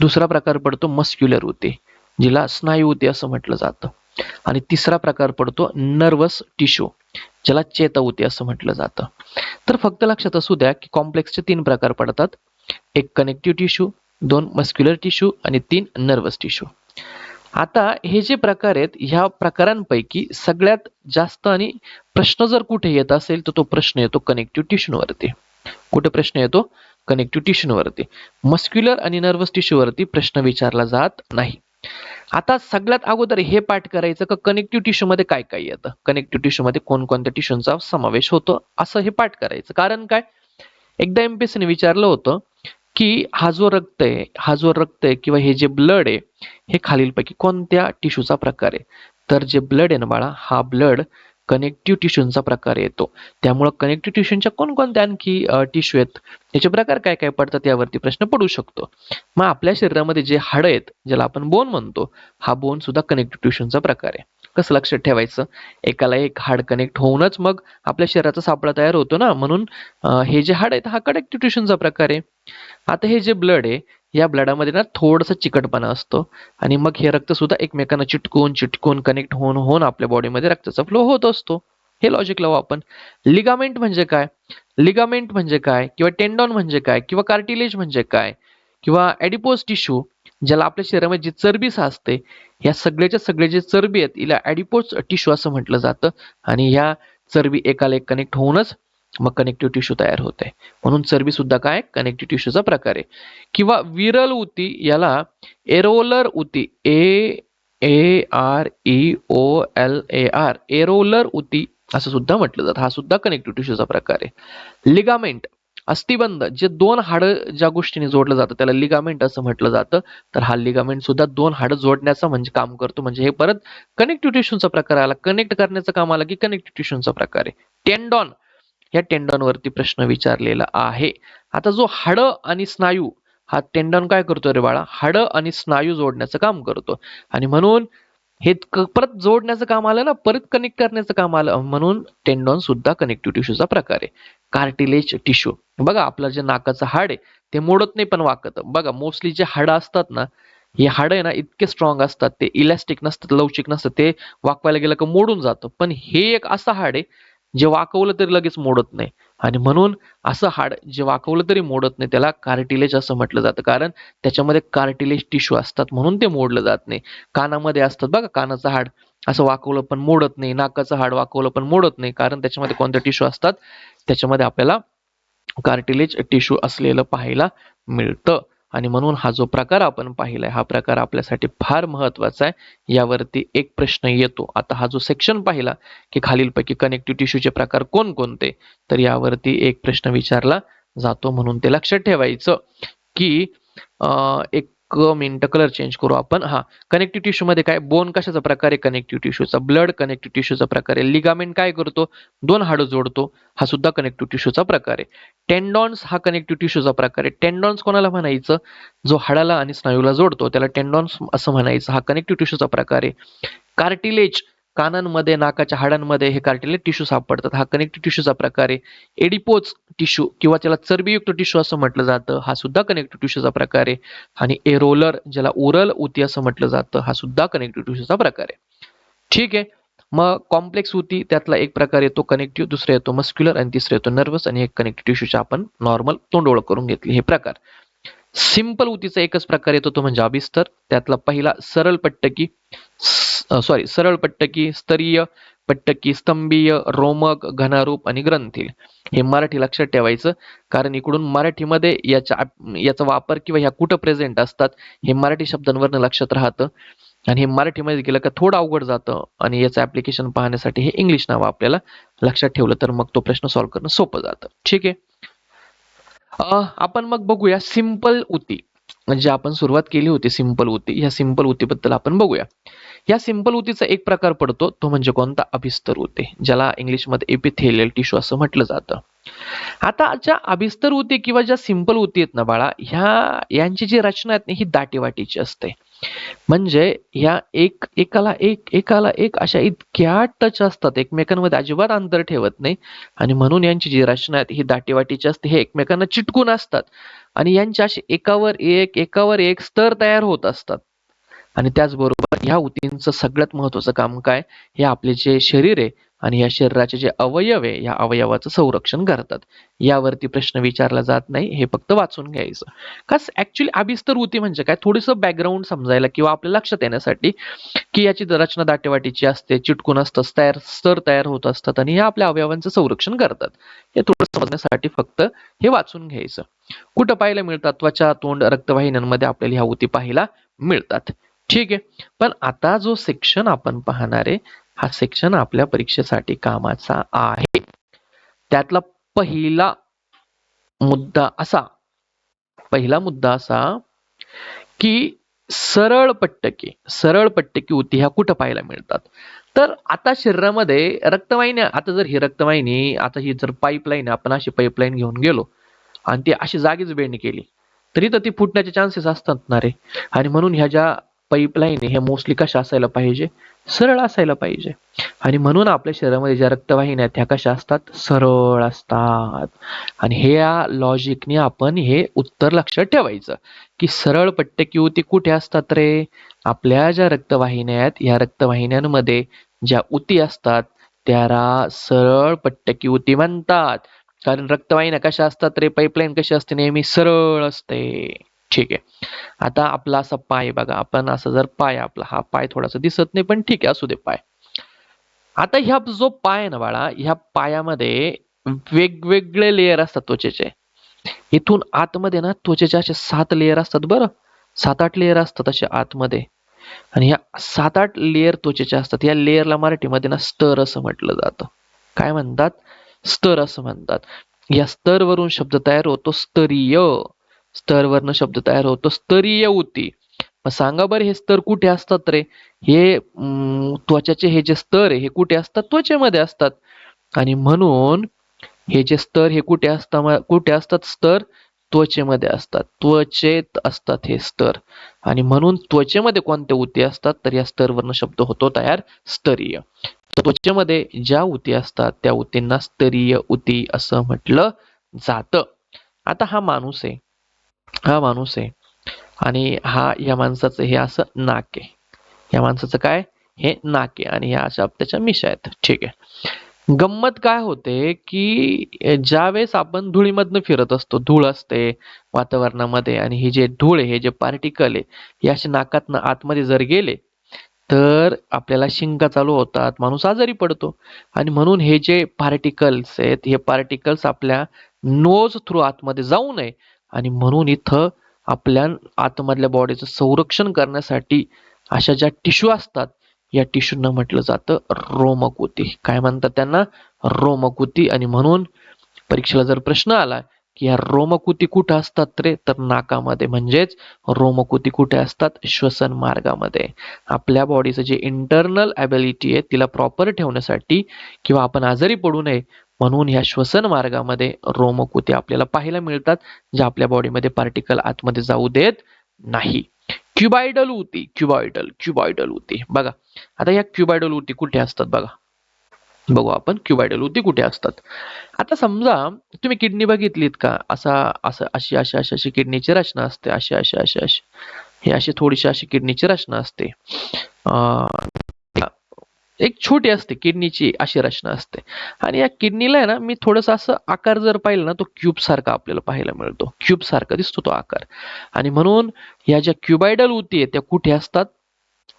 दुसरा प्रकार पडतो मस्क्युलर ऊती, जिला स्नायू ऊती असं म्हटलं जातं. आणि तिसरा प्रकार पडतो नर्वस टिश्यू, ज्याला चेता ऊती असं म्हटलं जातं. तर फक्त लक्षात असू द्या की कॉम्प्लेक्सचे 3 प्रकार पडतात. एक कनेक्टिव्ह टिश्यू, 2 मस्क्युलर टिश्यू आणि 3 नर्वस टिश्यू. आता हे जे प्रकार आहेत ह्या प्रकारांपैकी सगळ्यात जास्त आणि प्रश्न जर कुठे येत असेल तर तो प्रश्न येतो कनेक्टिव्ह टिश्यूवरती. कुठे प्रश्न येतो? कनेक्टिव्ह टिश्यूवरती. मस्क्युलर आणि नर्वस टिश्यूवरती प्रश्न विचारला जात नाही. आता सगळ्यात अगोदर हे पाठ करायचं का कनेक्टिव्ह टिश्यू मध्ये काय काय येतं, कनेक्टिव्ह टिश्यू मध्ये कोणकोणत्या टिश्यूंचा समावेश होतो, असं हे पाठ करायचं. कारण काय, एकदा एमपीएससीने विचारलं होतं की हा जो रक्त आहे किंवा हे जे ब्लड आहे हे खालीलपैकी कोणत्या टिश्यूचा प्रकार आहे? तर जे ब्लड आहे ना बाळा, हा ब्लड कनेक्टिव्ह टिश्यूंचा प्रकार येतो. त्यामुळं कनेक्टिव्ह टिश्यूंच्या कोणकोणत्या आणखी टिश्यू आहेत, याचे प्रकार काय काय पडतात यावरती प्रश्न पडू शकतो. मग आपल्या शरीरामध्ये जे हाडं आहेत, ज्याला आपण बोन म्हणतो, हा बोन सुद्धा कनेक्टिव्ह टिश्यूंचा प्रकार आहे. कसं लक्षात ठेवायचं? एकाला एक हाड कनेक्ट होऊनच मग आपल्या शरीराचा सापळा तयार होतो ना, म्हणून हे जे हाड आहेत हा कनेक्टिव्ह टिश्यूंचा प्रकार आहे. आता हे जे ब्लड आहे या ब्लडामध्ये ना थोडंसं चिकटपणा असतो आणि मग हे रक्त सुद्धा एकमेकांना चिटकून कनेक्ट होऊन आपल्या बॉडीमध्ये रक्ताचा फ्लो होत असतो. हे लॉजिक लावू आपण. लिगामेंट म्हणजे काय? लिगामेंट म्हणजे काय, किंवा टेंडॉन म्हणजे काय, किंवा कार्टिलेज म्हणजे काय, किंवा ॲडिपोज टिश्यू, ज्याला आपल्या शरीरामध्ये जी चरबी साचते, या सगळ्याच्या सगळे जे चरबी आहेत हिला ॲडिपोज टिश्यू असं म्हटलं जातं. आणि ह्या चरबी एकाला एक कनेक्ट होऊनच मग कनेक्टिव्ह टिश्यू तयार होते. म्हणून चरबी सुद्धा काय कनेक्टिव्ह टिश्यूचा प्रकार आहे. किंवा विरल ऊती, याला एरोलर ऊती, AREOLAR, एरोलर ऊती असं सुद्धा म्हटलं जातं. हा सुद्धा कनेक्टिव्ह टिश्यूचा प्रकार आहे. लिगामेंट, अस्थिबंध, जे 2 हाडं ज्या गोष्टीने जोडलं जातं त्याला लिगामेंट असं म्हटलं जातं. तर हा लिगामेंट सुद्धा 2 हाडं जोडण्याचा म्हणजे काम करतो. म्हणजे हे परत कनेक्टिव्ह टिश्यूचा प्रकार आला. कनेक्ट करण्याचं काम आलं की कनेक्टिव्ह टिश्यूचा प्रकार आहे. टेंडॉन, या टेंडॉनवरती प्रश्न विचारलेला आहे. आता जो हाडं आणि स्नायू, हा टेंडॉन काय करतो रे बाळा? हाडं आणि स्नायू जोडण्याचं काम करतो. आणि म्हणून हे परत जोडण्याचं काम आलं ना, परत कनेक्ट करण्याचं काम आलं, म्हणून टेंडॉन सुद्धा कनेक्टिव्ह टिश्यूचा प्रकार आहे. कार्टिलेज टिश्यू, बघा आपलं जे नाकाचं हाड आहे ते मोडत नाही पण वाकत. बघा मोस्टली जे हाडं असतात ना, हे हाडं आहे ना इतके स्ट्रॉंग असतात, ते इलॅस्टिक नसतात, लवचिक नसतात, ते वाकवायला गेलं का मोडून जातं. पण हे एक असं हाड आहे जे वाकवलं तरी लगेच मोडत नाही. आणि म्हणून असं हाड जे वाकवलं तरी मोडत नाही त्याला कार्टिलेज असं म्हटलं जातं. कारण त्याच्यामध्ये कार्टिलेज टिश्यू असतात म्हणून ते मोडलं जात नाही. कानामध्ये असतात बघा, कानाचं हाड असं वाकवलं पण मोडत नाही, नाकाचं हाड वाकवलं पण मोडत नाही, कारण त्याच्यामध्ये कोणते टिश्यू असतात, त्याच्यामध्ये आपल्याला कार्टिलेज टिश्यू असलेलं पाहायला मिळतं. आणि म्हणून हा जो प्रकार आपण पाहिलाय हा प्रकार आपल्यासाठी फार महत्वाचा आहे. यावरती एक प्रश्न येतो. आता हा जो सेक्शन पाहिला की खालीलपैकी कनेक्टिव्ह टिश्यूचे प्रकार कोणकोणते, तर यावरती एक प्रश्न विचारला जातो. म्हणून ते लक्षात ठेवायचं की एक मिनिट कलर चेंज करू आपण. हा, कनेक्टिव्ह टिश्यू मध्ये काय, बोन कशाचा प्रकार आहे, कनेक्टिव्ह टिश्यूचा. ब्लड कनेक्टिव्ह टिश्यूचा प्रकार आहे. लिगामेंट काय करतो, दोन हाडं जोडतो, हा सुद्धा कनेक्टिव्ह टिश्यूचा प्रकार आहे. टेंडॉन्स हा कनेक्टिव्ह टिश्यूचा प्रकार आहे. टेंडॉन्स कोणाला म्हणायचं, जो हाडाला आणि स्नायूला जोडतो त्याला टेंडॉन्स असं म्हणायचं, हा कनेक्टिव्ह टिश्यूचा प्रकार आहे. कार्टिलेज, कानांमध्ये नाकाच्या हाडांमध्ये हे कार्टिलेज टिश्यू सापडतात, हा कनेक्टिव्ह टिश्यूचा प्रकार आहे. एडिपोज टिश्यू किंवा त्याला चरबीयुक्त टिश्यू असं म्हटलं जातं, हा सुद्धा कनेक्टिव्ह टिश्यूचा प्रकार आहे. आणि एरोलर, ज्याला ओरल ऊती असं म्हटलं जातं, हा सुद्धा कनेक्टिव्ह टिश्यूचा प्रकार आहे. ठीक आहे. मग कॉम्प्लेक्स ऊती त्यातला एक प्रकार येतो कनेक्टिव्ह, दुसरा येतो मस्क्युलर आणि तिसरा येतो नर्वस. आणि एक कनेक्टिव्ह टिश्यूच्या आपण नॉर्मल तोंडओळख करून घेतली हे प्रकार. सिंपल ऊतीचा एकच प्रकार येतो तो म्हणजे अभिस्तर. त्यातला पहिला सरळ पट्टकी, सरळ पट्टकी, स्तरीय पट्टकी, स्तंभीय, रोमक, घनारूप आणि ग्रंथील. हे मराठी लक्षात ठेवायचं, कारण इकडून मराठीमध्ये याचा वापर किंवा ह्या कुठं प्रेझेंट असतात हे मराठी शब्दांवरनं लक्षात राहतं. आणि हे मराठीमध्ये गेलं का थोडं अवघड जातं. आणि याचं ऍप्लिकेशन पाहण्यासाठी हे इंग्लिश नाव आपल्याला लक्षात ठेवलं तर मग तो प्रश्न सॉल्व्ह करणं सोपं जातं. ठीक आहे. आपण मग बघूया सिंपल ऊती, म्हणजे आपण सुरुवात केली होती सिंपल ऊती. ह्या सिंपल ऊतीबद्दल आपण बघूया. या सिंपल ऊतीचा एक प्रकार पडतो तो म्हणजे कोणता, अभिस्तर ऊती, ज्याला इंग्लिशमध्ये एपिथेलियल टिश्यू असं म्हटलं जातं. आता ज्या अभिस्तर ऊती किंवा ज्या सिंपल ऊती आहेत ना बाळा, यांची जी रचना आहेत ना ही दाटीवाटीची असते. म्हणजे ह्या एकाला एक अशा इतक्या टच असतात, एकमेकांमध्ये अजिबात अंतर ठेवत नाही. आणि म्हणून यांची जी रचना आहे ही दाटीवाटीची असते, हे एकमेकांना चिटकून असतात. आणि यांच्या असे एकावर एक स्तर तयार होत असतात. आणि त्याचबरोबर ह्या ऊतींचं सगळ्यात महत्वाचं काम काय, हे आपले जे शरीर आहे आणि या शरीराचे जे अवयव आहे या अवयवाचं संरक्षण करतात. यावरती प्रश्न विचारला जात नाही, हे फक्त वाचून घ्यायचं. कस ऍक्च्युली अभिस्तर ऊती म्हणजे काय, थोडंसं बॅकग्राऊंड समजायला किंवा आपल्या लक्षात येण्यासाठी, की याची रचना दाटेवाटीची असते, चिटकून असतं, स्तर तयार होत असतात आणि हे आपल्या अवयवांचं संरक्षण करतात. हे थोडं समजण्यासाठी फक्त हे वाचून घ्यायचं. कुठं पाहायला मिळतात, त्वचा, तोंड, रक्तवाहिन्यांमध्ये आपल्याला ह्या ऊती पाहायला मिळतात. ठीक आहे. पण आता जो सेक्शन आपण पाहणार आहे हा सेक्शन आपल्या परीक्षेसाठी कामाचा आहे. त्यातला पहिला मुद्दा असा की सरळ पट्टकी ऊती ह्या कुठं पाहायला मिळतात. तर आता शरीरामध्ये रक्तवाहिन्या, आता जर ही रक्तवाहिनी, आता ही जर पाईपलाईन आपण अशी पाईपलाईन घेऊन गेलो आणि ती अशी जागीच बेंड केली तरी तर ती फुटण्याचे चान्सेस असतात ना रे. आणि म्हणून ह्या ज्या पाईपलाईन हे मोस्टली कशा असायला पाहिजे, सरळ असायला पाहिजे. आणि म्हणून आपल्या शरीरामध्ये ज्या रक्तवाहिन्या आहेत ह्या कशा असतात, सरळ असतात. आणि ह्या लॉजिकने आपण हे उत्तर लक्षात ठेवायचं की सरळ पट्टकी ऊती कुठे असतात रे, आपल्या ज्या रक्तवाहिन्या आहेत ह्या रक्तवाहिन्यांमध्ये ज्या ऊती असतात त्याला सरळ पट्टकी ऊती म्हणतात. कारण रक्तवाहिन्या कशा असतात रे, पाईपलाईन कशी असते, नेहमी सरळ असते. ठीक आहे. आता आपला असा पाय बघा, आपण असं जर पाय, आपला हा पाय थोडासा दिसत नाही पण ठीक आहे असू दे पाय. आता ह्या जो पाय आहे ना बाळा, ह्या पायामध्ये वेगवेगळे लेयर असतात त्वचेचे. इथून आतमध्ये ना त्वचेचे असे 7 लेयर असतात बरं, 7-8 लेयर असतात असे आतमध्ये. आणि ह्या 7-8 लेयर त्वचेचे असतात. या लेयरला मराठीमध्ये ना स्तर असं म्हटलं जातं. काय म्हणतात, स्तर असं म्हणतात. या स्तरवरून शब्द तयार होतो स्तरीय, स्तरवरनं शब्द तयार होतो स्तरीय ऊती. मग सांगा बरं हे स्तर कुठे असतात रे, हे त्वचाचे हे जे स्तर आहे हे कुठे असतात, त्वचेमध्ये असतात. आणि म्हणून हे जे स्तर हे कुठे असतात स्तर, त्वचेमध्ये असतात, त्वचेत असतात हे स्तर. आणि म्हणून त्वचेमध्ये कोणत्या ऊती असतात, तर या स्तरवरनं शब्द होतो तयार स्तरीय. त्वचेमध्ये ज्या ऊती असतात त्या ऊतींना स्तरीय ऊती असं म्हटलं जातं. आता हा माणूस आहे आणि या माणसाचं हे असं नाक आहे. या माणसाचं काय, हे नाक आहे आणि ह्या अशा त्याच्या मिशा आहेत. ठीक आहे. गंमत काय होते की ज्यावेळेस आपण धुळीमधनं फिरत असतो, धूळ असते वातावरणामध्ये आणि हे जे धूळ आहे, हे जे पार्टिकल आहे, हे असे नाकातनं आतमध्ये जर गेले तर आपल्याला शिंका चालू होतात, माणूस आजारी पडतो. आणि म्हणून हे जे पार्टिकल्स आहेत हे पार्टिकल्स आपल्या नोज थ्रू आतमध्ये जाऊ नये आणि म्हणून इथं आपल्या आतमधल्या बॉडीचं संरक्षण करण्यासाठी अशा ज्या टिश्यू असतात या टिश्यूंना म्हटलं जातं रोमकुती. काय म्हणतात त्यांना? रोमकुती. आणि म्हणून परीक्षेला जर प्रश्न आला की या रोमकुती कुठे असतात रे, तर नाकामध्ये. म्हणजेच रोमकुती कुठे असतात? श्वसन मार्गामध्ये. आपल्या बॉडीचं जे इंटरनल ॲबिलिटी आहे तिला प्रॉपर ठेवण्यासाठी किंवा आपण आजारी पडू नये म्हणून ह्या श्वसन मार्गामध्ये रोमकुती आपल्याला पाहायला मिळतात, जे आपल्या बॉडीमध्ये पार्टिकल आतमध्ये जाऊ देत नाही. क्युबायडल ऊती, क्युबायडल ऊती बघा. आता या क्युबायडल ऊती कुठे असतात बघा, बघू आपण क्युबायडल ऊती कुठे असतात. आता समजा तुम्ही किडनी बघितलीत का? असा असं अशी अशी अशी अशी किडनीची रचना असते. अशी अशी अशी अशी ही अशी थोडीशी अशी किडनीची रचना असते. एक छोटी असते किडनीची अशी रचना असते. आणि या किडनीला आहे ना, मी थोडंसं असं आकार जर पाहिलं ना, तो क्यूब सारखा आपल्याला पाहायला मिळतो. क्यूब सारखा दिसतो तो आकार. आणि म्हणून या ज्या क्युबायडल ऊती आहेत त्या कुठे असतात?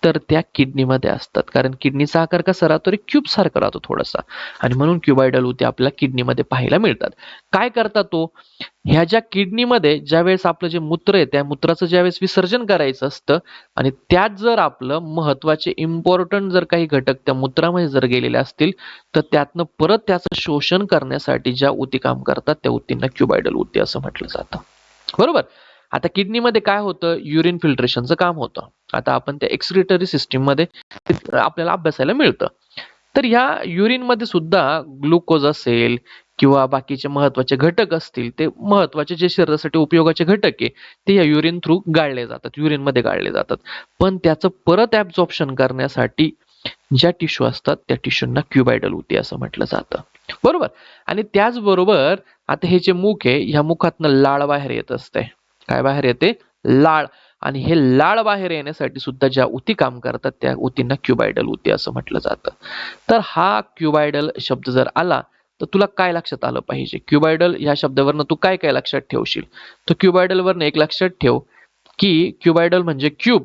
तर त्या किडनीमध्ये असतात. कारण किडनीचा आकार कसा राहतो रे? क्यूब सारखा राहतो थोडासा. आणि म्हणून क्युबायडल ऊती आपल्याला किडनीमध्ये पाहायला मिळतात. काय करतात तो? ह्या ज्या किडनीमध्ये ज्यावेळेस आपलं जे मूत्र आहे त्या मूत्राचं ज्यावेळेस विसर्जन करायचं असतं आणि त्यात जर आपलं महत्वाचे इम्पॉर्टंट जर काही घटक त्या मूत्रामध्ये जर गेलेले असतील तर त्यातनं परत त्याचं शोषण करण्यासाठी ज्या ऊती काम करतात त्या ऊतींना क्युबायडल ऊती असं म्हटलं जातं. बरोबर. आता किडनीमध्ये काय होतं? युरिन फिल्ट्रेशनचं काम होतं. आता आपण त्या एक्सक्रिटरी सिस्टीम मध्ये आपल्याला अभ्यासायला मिळतं. तर ह्या युरिन मध्ये सुद्धा ग्लुकोज असेल किंवा बाकीचे महत्वाचे घटक असतील, ते महत्वाचे जे शरीरासाठी उपयोगाचे घटक आहे ते या युरिन थ्रू गाळले जातात, युरिन मध्ये गाळले जातात. पण त्याचं परत ऍब्झॉर्प्शन करण्यासाठी ज्या टिश्यू असतात त्या टिश्यूंना क्युबायडल ऊती असं म्हटलं जातं. बरोबर. आणि त्याचबरोबर आता हे जे मुख आहे ह्या मुखातनं लाळ बाहेर येत असते. काय बाहेर येते? लाळ. आणि हे लाळ बाहेर येण्यासाठी सुद्धा ज्या ऊती काम करतात त्या ऊतींना क्युबायडल ऊती असं म्हटलं जातं. तर हा क्युबायडल शब्द जर आला तर तुला काय लक्षात आलं पाहिजे? क्युबायडल या शब्दावरनं तू काय काय लक्षात ठेवशील? तर क्युबायडल वरनं एक लक्षात ठेव की क्युबायडल म्हणजे क्यूब.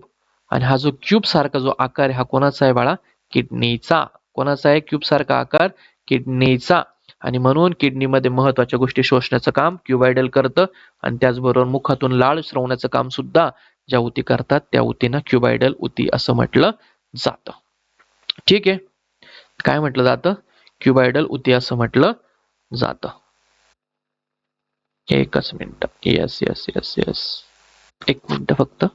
आणि हा जो क्यूब सारखा जो आकार आहे हा कोणाचा आहे बाळा? किडनीचा. कोणाचा आहे क्यूब सारखा आकार? किडनीचा. आणि म्हणून किडनीमध्ये महत्वाच्या गोष्टी शोषण्याचं काम क्युबायडल करतं आणि त्याचबरोबर मुखातून लाळ स्रवण्याचं काम सुद्धा ज्या ऊती करतात त्या ऊतींना क्युबायडल ऊती असं म्हटलं जातं. ठीक आहे. काय म्हटलं जातं? क्युबायडल ऊती असं म्हटलं जातं. एकच minute. Yes yes yes yes. एक मिनिट फक्त.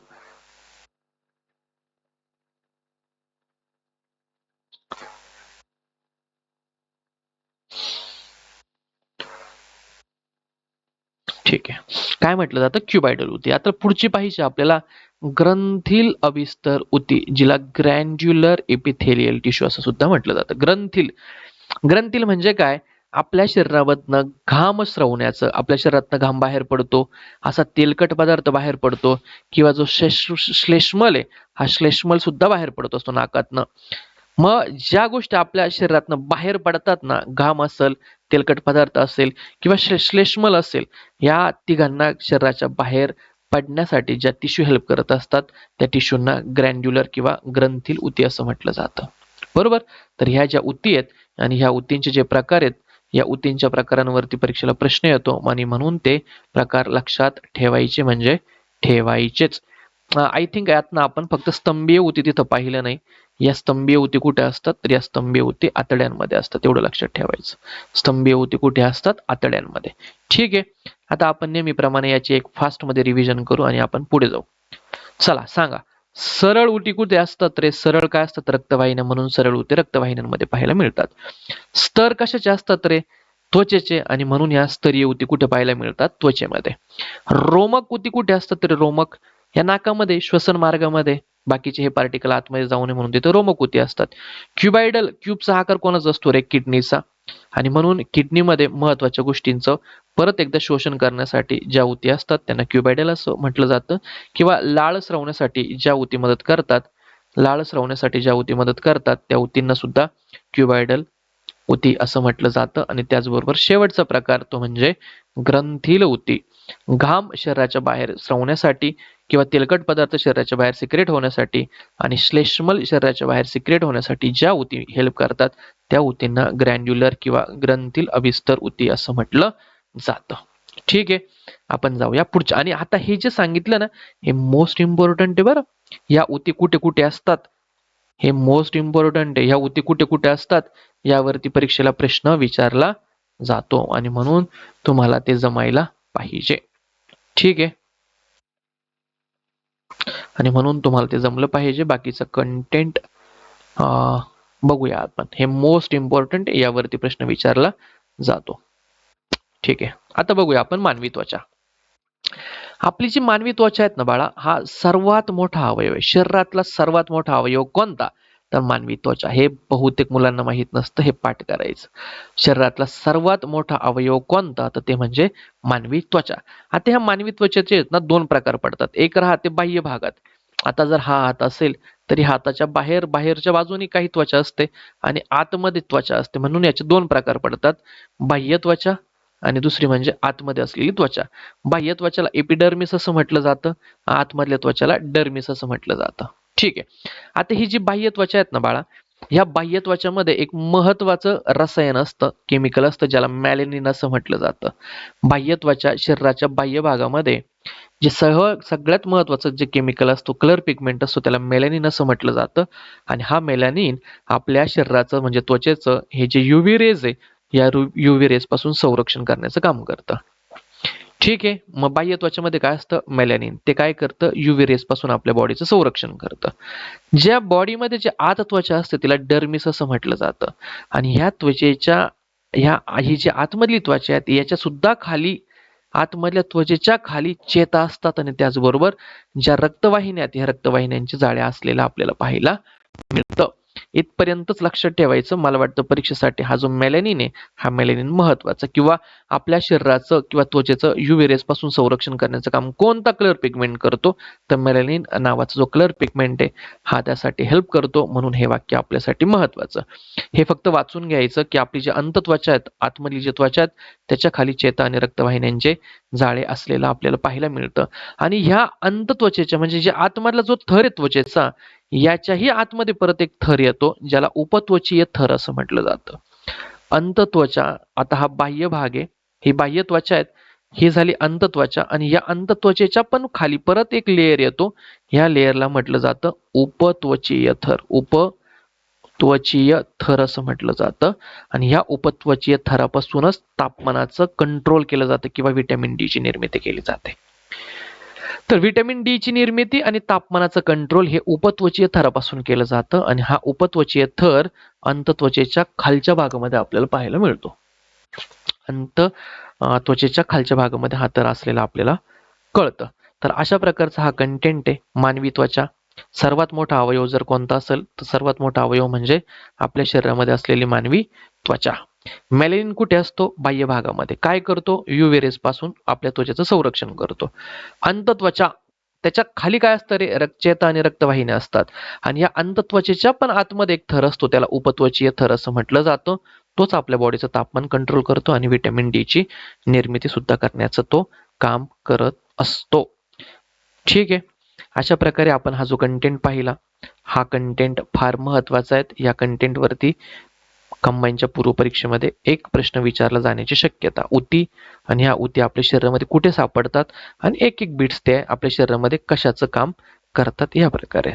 ठीक आहे. काय म्हटलं जातं? क्युबायडल ऊती. आता पुढची पाहिजे आपल्याला ग्रंथील अभिस्तर ऊती, जिला ग्रॅन्ड्युलर एपिथेलियल टिश्यू असं सुद्धा म्हटलं जातं. ग्रंथील. ग्रंथील म्हणजे काय? आपल्या शरीरामधनं घाम स्रवण्याचं, आपल्या शरीरातनं घाम बाहेर पडतो, असा तेलकट पदार्थ बाहेर पडतो किंवा जो श्लेष्मल आहे हा श्लेष्मल सुद्धा बाहेर पडत असतो नाकातनं. मग ज्या गोष्टी आपल्या शरीरातनं बाहेर पडतात ना, घाम असेल, तेलकट पदार्थ असेल किंवा श्लेष्मल असेल, या तिघांना शरीराच्या बाहेर पडण्यासाठी ज्या टिश्यू हेल्प करत असतात त्या टिश्यूंना ग्रॅन्ड्युलर किंवा ग्रंथील ऊती असं म्हटलं जातं. बरोबर. तर ह्या ज्या ऊती आहेत आणि ह्या ऊतींचे जे प्रकार आहेत या ऊतींच्या प्रकारांवरती परीक्षेला प्रश्न येतो आणि म्हणून ते प्रकार लक्षात ठेवायचे म्हणजे ठेवायचेच. आय थिंक यातनं आपण फक्त स्तंभीय ऊती तिथं पाहिलं नाही. या स्तंभीय ऊती कुठे असतात? तर या स्तंभीय ऊती आतड्यांमध्ये असतात. एवढं लक्षात ठेवायचं. स्तंभीय ऊती कुठे असतात? आतड्यांमध्ये. ठीक आहे. आता आपण नेहमीप्रमाणे याची एक फास्ट मध्ये रिव्हिजन करू आणि आपण पुढे जाऊ. चला सांगा. सरळ ऊती कुठे असतात रे? सरळ काय असतात? रक्तवाहिन्या. म्हणून सरळ ऊती रक्तवाहिन्यांमध्ये पाहायला मिळतात. स्तर कशाचे असतात रे? त्वचेचे. आणि म्हणून या स्तरीय ऊती कुठे पाहायला मिळतात? त्वचेमध्ये. रोमक ऊती कुठे असतात तरी? रोमक या नाकामध्ये, श्वसन मार्गामध्ये. बाकीचे हे पार्टिकल आतमध्ये जाऊ नये म्हणून तिथे रोमक ऊती असतात. क्युबायडल, क्यूबचा आकार कोणाचा असतो रे? किडनीचा. आणि म्हणून किडनीमध्ये महत्वाच्या गोष्टींचं परत एकदा शोषण करण्यासाठी ज्या ऊती असतात त्यांना क्युबायडल असं म्हटलं जातं. किंवा लाळ स्रवण्यासाठी ज्या ऊती मदत करतात, लाळ स्रवण्यासाठी ज्या ऊती मदत करतात त्या ऊतींना सुद्धा क्युबायडल ऊती असं म्हटलं जातं. आणि त्याचबरोबर शेवटचा प्रकार तो म्हणजे ग्रंथील ऊती. घाम शरीराच्या बाहेर स्रवण्यासाठी किंवा तेलकट पदार्थ शरीराच्या बाहेर सिक्रेट होण्यासाठी आणि श्लेष्मल शरीराच्या बाहेर सिक्रेट होण्यासाठी ज्या ऊती हेल्प करतात त्या ऊतींना ग्रॅन्ड्युलर किंवा ग्रंथील अभिस्तर ऊती असं म्हटलं जातं. ठीक आहे, आपण जाऊया पुढच्या. आणि आता हे जे सांगितलं ना, हे मोस्ट इम्पॉर्टंट आहे बरं. या उती कुठे कुठे असतात हे मोस्ट इम्पॉर्टंट आहे. ह्या उती कुठे कुठे असतात यावरती परीक्षेला प्रश्न विचारला जातो आणि म्हणून तुम्हाला ते जमायला पाहिजे. ठीक आहे, आणि म्हणून तुम्हाला ते जमलं पाहिजे. बाकीचं कंटेंट बघूया आपण. हे मोस्ट इम्पॉर्टंट यावरती प्रश्न विचारला जातो. ठीक आहे, आता बघूया आपण मानवी त्वचा. आपली जी मानवी त्वचा आहेत ना बाळा, हा सर्वात मोठा अवयव आहे. शरीरातला सर्वात मोठा अवयव कोणता? तर मानवी त्वचा. हे बहुतेक मुलांना माहित नसतं, हे पाठ करायचं. शरीरातला सर्वात मोठा अवयव कोणता? तर ते म्हणजे मानवी त्वचा. आता ह्या मानवी त्वचेचे आहेत ना दोन प्रकार पडतात. एक राहते बाह्य भागात. आता जर हा हात असेल तरी हाताच्या बाहेरच्या बाजूनी काही त्वचा असते आणि आतमध्ये त्वचा असते. म्हणून याचे दोन प्रकार पडतात, बाह्य त्वचा आणि दुसरी म्हणजे आतमध्ये असलेली त्वचा. बाह्य त्वचाला एपिडर्मिस असं म्हटलं जातं, आतमधल्या त्वचाला डर्मिस असं म्हटलं जातं. ठीक आहे, आता ही जी बाह्य त्वचा आहेत ना बाळा, ह्या बाह्य त्वचामध्ये एक महत्वाचं रसायन असतं, केमिकल असतं, ज्याला मॅलेनिन असं म्हटलं जातं. बाह्य त्वचा शरीराच्या बाह्य भागामध्ये जे सगळ्यात महत्वाचं जे केमिकल असतो, कलर पिगमेंट असतो, त्याला मेलॅनिन असं म्हटलं जातं. आणि हा मेलॅनिन आपल्या शरीराचं म्हणजे त्वचेचं हे जे युव्ही रेज आहे, या युव्ही रेज पासून संरक्षण करण्याचं काम करतं. ठीक आहे, मग बाह्य त्वचेमध्ये काय असतं? मेलॅनिन. ते काय करतं? युव्ही रेज पासून आपल्या बॉडीचं संरक्षण करतं. ज्या बॉडीमध्ये जे आत त्वचा असते तिला डर्मिस असं म्हटलं जातं. आणि ह्या त्वचेच्या ही जी आतमधली त्वचा आहे याच्या सुद्धा खाली, आतमधल्या त्वचेच्या खाली चेता असतात आणि त्याचबरोबर ज्या रक्तवाहिन्या आहेत, ह्या रक्तवाहिन्यांची जाळ्या असलेलं आपल्याला पाहायला मिळतं. इथपर्यंतच लक्षात ठेवायचं. मला वाटतं परीक्षेसाठी हा जो मेलॅनिन आहे, हा मेलॅनिन महत्वाचा, किंवा आपल्या शरीराचं किंवा त्वचेचं युव्ही रेज पासून संरक्षण करण्याचं काम कोणता कलर पिगमेंट करतो? तर मेलॅनिन नावाचा जो कलर पिगमेंट आहे हा त्यासाठी हेल्प करतो. म्हणून हे वाक्य आपल्यासाठी महत्वाचं. हे फक्त वाचून घ्यायचं की आपली जी अंतत्वचा आहेत, आतमधली जी त्वचा आहेत, त्याच्या खाली चेता आणि रक्तवाहिन्यांचे जाळे असलेलं आपल्याला पाहायला मिळतं. आणि ह्या अंतत्वचेच्या म्हणजे जे आतमधला जो थर आहे त्वचेचा, याच्याही आतमध्ये परत एक थर येतो, ज्याला उपत्वचीय थर असं म्हटलं जातं. अंतत्वचा, आता हा बाह्य भाग आहे, ही बाह्य त्वचा आहेत, ही झाली अंतत्वचा. आणि या अंतत्वचेच्या पण खाली परत एक लेयर येतो, ह्या लेयरला म्हटलं जातं उपत्वचीय थर. उपत्वचीय थर असं म्हटलं जातं. आणि ह्या उपत्वचीय थरापासूनच तापमानाचं कंट्रोल केलं जातं किंवा व्हिटॅमिन डी ची निर्मिती केली जाते. तर व्हिटॅमिन डी ची निर्मिती आणि तापमानाचं कंट्रोल हे उपत्वचीय थरापासून केलं जातं. आणि हा उपत्वचीय थर अंतत्वचेच्या खालच्या भागामध्ये आपल्याला पाहायला मिळतो. त्वचेच्या खालच्या भागामध्ये हा थर असलेला आपल्याला कळतं. तर अशा प्रकारचा हा कंटेंट आहे. मानवी त्वचा, सर्वात मोठा अवयव जर कोणता असेल तर सर्वात मोठा अवयव म्हणजे आपल्या शरीरामध्ये असलेली मानवी त्वचा. मेलॅनिन कुठे असतो? बाह्य भागामध्ये. काय करतो? युव्ही रेज पासून आपल्या त्वचेचं संरक्षण करतो. अंतत्वचा, त्याच्या खाली काय असतं रे? रक्तचेता आणि रक्तवाहिन्या असतात. आणि या अंतत्वचेच्या पण आतमध्ये एक थर असतो, त्याला उपत्वचीय थर असं म्हटलं जातं. तोच आपल्या बॉडीचं तापमान कंट्रोल करतो आणि व्हिटॅमिन डी ची निर्मिती सुद्धा करण्याचं तो काम करत असतो. ठीक आहे, अशा प्रकारे आपण हा जो कंटेंट पाहिला, हा कंटेंट फार महत्वाचा आहे. या कंटेंट वरती कंबाईनच्या पूर्वपरीक्षेमध्ये एक प्रश्न विचारला जाण्याची शक्यता होती. आणि ह्या उती आपल्या शरीरामध्ये कुठे सापडतात आणि एक एक बिट्स ते आपल्या शरीरामध्ये कशाचं काम करतात या प्रकारे.